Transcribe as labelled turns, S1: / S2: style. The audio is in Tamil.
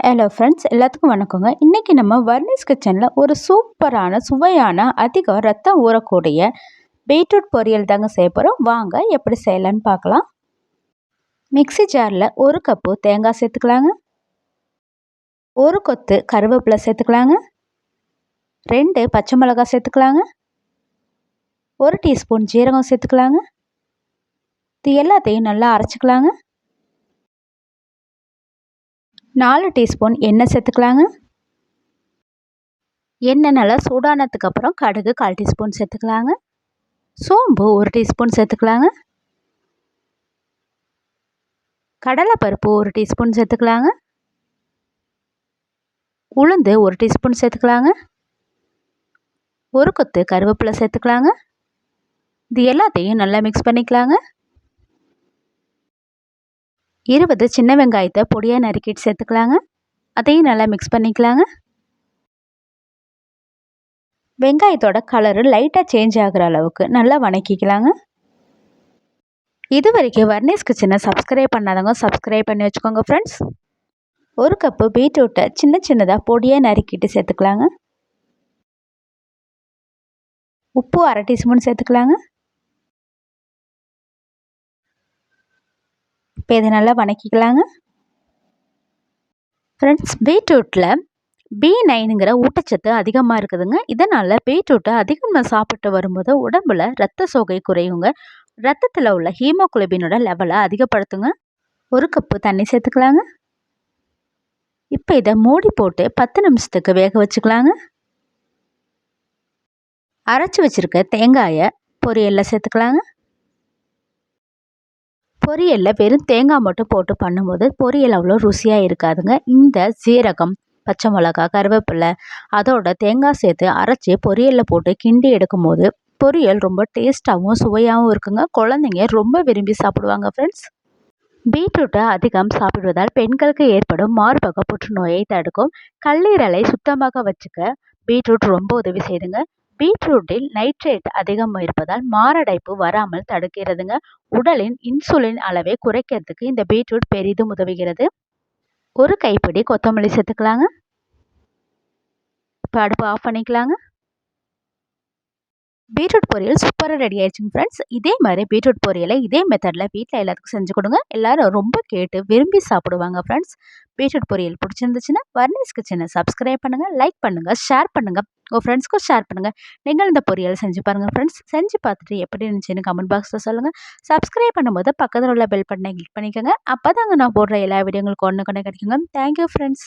S1: ஹலோ ஃப்ரெண்ட்ஸ், எல்லாத்துக்கும் வணக்கங்க. இன்றைக்கி நம்ம வர்னிஸ் கிச்சனில் ஒரு சூப்பரான சுவையான அதிக ரத்தம் ஊறக்கூடிய பீட்ரூட் பொரியல் தாங்க செய்ய போகிறோம். வாங்க எப்படி செய்யலான்னு பார்க்கலாம். மிக்ஸி ஜாரில் ஒரு கப்பு தேங்காய் சேர்த்துக்கலாங்க, ஒரு கொத்து கருவேப்பிலை சேர்த்துக்கலாங்க, 2 பச்சை மிளகாய் சேர்த்துக்கலாங்க, 1 டீஸ்பூன் ஜீரகம் சேர்த்துக்கலாங்க. இது எல்லாத்தையும் நல்லா அரைச்சிக்கலாங்க. 4 டீஸ்பூன் எண்ணெய் சேர்த்துக்கலாங்க. எண்ணெய் நல்லா சூடானதுக்கு அப்புறம் கடுகு 1/4 டீஸ்பூன் சேர்த்துக்கலாங்க. சோம்பு 1 டீஸ்பூன் சேர்த்துக்கலாங்க. கடலைப்பருப்பு 1 டீஸ்பூன் சேர்த்துக்கலாங்க. உளுந்து 1 டீஸ்பூன் சேர்த்துக்கலாங்க. ஒரு கொத்து கருவேப்பிலை சேர்த்துக்கலாங்க. இது எல்லாத்தையும் நல்லா மிக்ஸ் பண்ணிக்கலாங்க. 20 சின்ன வெங்காயத்தை பொடியாக நறுக்கிட்டு சேர்த்துக்கலாங்க. அதையும் நல்லா மிக்ஸ் பண்ணிக்கலாங்க. வெங்காயத்தோட கலரு லைட்டாக சேஞ்ச் ஆகிற அளவுக்கு நல்லா வணக்கிக்கலாங்க. இது வரைக்கும் வர்னிஸ் கிச்சனை சப்ஸ்கிரைப் பண்ணாதவங்க சப்ஸ்கிரைப் பண்ணி வச்சுக்கோங்க ஃப்ரெண்ட்ஸ். ஒரு கப்பு பீட்ரூட்டை சின்ன சின்னதாக பொடியாக நறுக்கிட்டு சேர்த்துக்கலாங்க. உப்பு 1/2 டீஸ்பூன் சேர்த்துக்கலாங்க. இப்போ இதை நல்லா வணக்கிக்கலாங்க. ஃப்ரெண்ட்ஸ், பீட்ரூட்டில் B9ங்கிற ஊட்டச்சத்து அதிகமாக இருக்குதுங்க. இதனால் பீட்ரூட்டை அதிகமாக சாப்பிட்டு வரும்போது உடம்புல ரத்த சோகை குறையுங்க. ரத்தத்தில் உள்ள ஹீமோகுளோபினோட லெவலை அதிகப்படுத்துங்க. ஒரு கப்பு தண்ணி சேர்த்துக்கலாங்க. இப்போ இதை மூடி போட்டு 10 நிமிஷத்துக்கு வேக வச்சுக்கலாங்க. அரைச்சி வச்சுருக்க தேங்காயை பொரியலில் சேர்த்துக்கலாங்க. பொரியலில் வெறும் தேங்காய் மட்டும் போட்டு பண்ணும்போது பொரியல் அவ்வளோ ருசியாக இருக்காதுங்க. இந்த சீரகம், பச்சை மிளகா, கருவேப்பிலை அதோட தேங்காய் சேர்த்து அரைச்சி பொரியலில் போட்டு கிண்டி எடுக்கும்போது பொரியல் ரொம்ப டேஸ்ட்டாகவும் சுவையாகவும் இருக்குங்க. குழந்தைங்க ரொம்ப விரும்பி சாப்பிடுவாங்க ஃப்ரெண்ட்ஸ். பீட்ரூட்டை அதிகம் சாப்பிடுவதால் பெண்களுக்கு ஏற்படும் மார்பக புற்றுநோயை தடுக்கும். கல்லீரலை சுத்தமாக வச்சுக்க பீட்ரூட் ரொம்ப உதவி செய்யுதுங்க. பீட்ரூட்டில் நைட்ரேட் அதிகம் இருப்பதால் மாரடைப்பு வராமல் தடுக்கிறதுங்க. உடலின் இன்சுலின் அளவை குறைக்கிறதுக்கு இந்த பீட்ரூட் பெரிதும் உதவுகிறது. ஒரு கைப்பிடி கொத்தமல்லி சேர்த்துக்கலாங்க. இப்போ அடுப்பு ஆஃப் பண்ணிக்கலாங்க. பீட்ரூட் பொரியல் சூப்பராக ரெடி ஆயிடுச்சுங்க ஃப்ரெண்ட்ஸ். இதே மாதிரி பீட்ரூட் பொரியலை இதே மெத்தடில் வீட்டில் எல்லாத்துக்கும் செஞ்சு கொடுங்க. எல்லோரும் ரொம்ப கேட்டு விரும்பி சாப்பிடுவாங்க ஃப்ரெண்ட்ஸ். பீட்ரூட் பொரியல் பிடிச்சிருந்துச்சுன்னா வர்னிஸ் கிச்சனை சப்ஸ்கிரைப் பண்ணுங்கள், லைக் பண்ணுங்கள், ஷேர் பண்ணுங்கள், உங்கள் ஃப்ரெண்ட்ஸ்க்கும் ஷேர் பண்ணுங்கள். நீங்கள் இந்த பொரியல் செஞ்சு பாருங்கள் ஃப்ரெண்ட்ஸ். செஞ்சு பார்த்துட்டு எப்படி இருந்துச்சுன்னு கமெண்ட் பாக்ஸில் சொல்லுங்கள். சப்ஸ்கிரைப் பண்ணும்போது பக்கத்தில் உள்ள பெல் பட்டனை கிளிக் பண்ணிக்கோங்க. அப்போ தாங்க நான் போடுற எல்லா வீடியோங்களுக்கு ஒன்று கிடைக்குங்க. Thank you friends.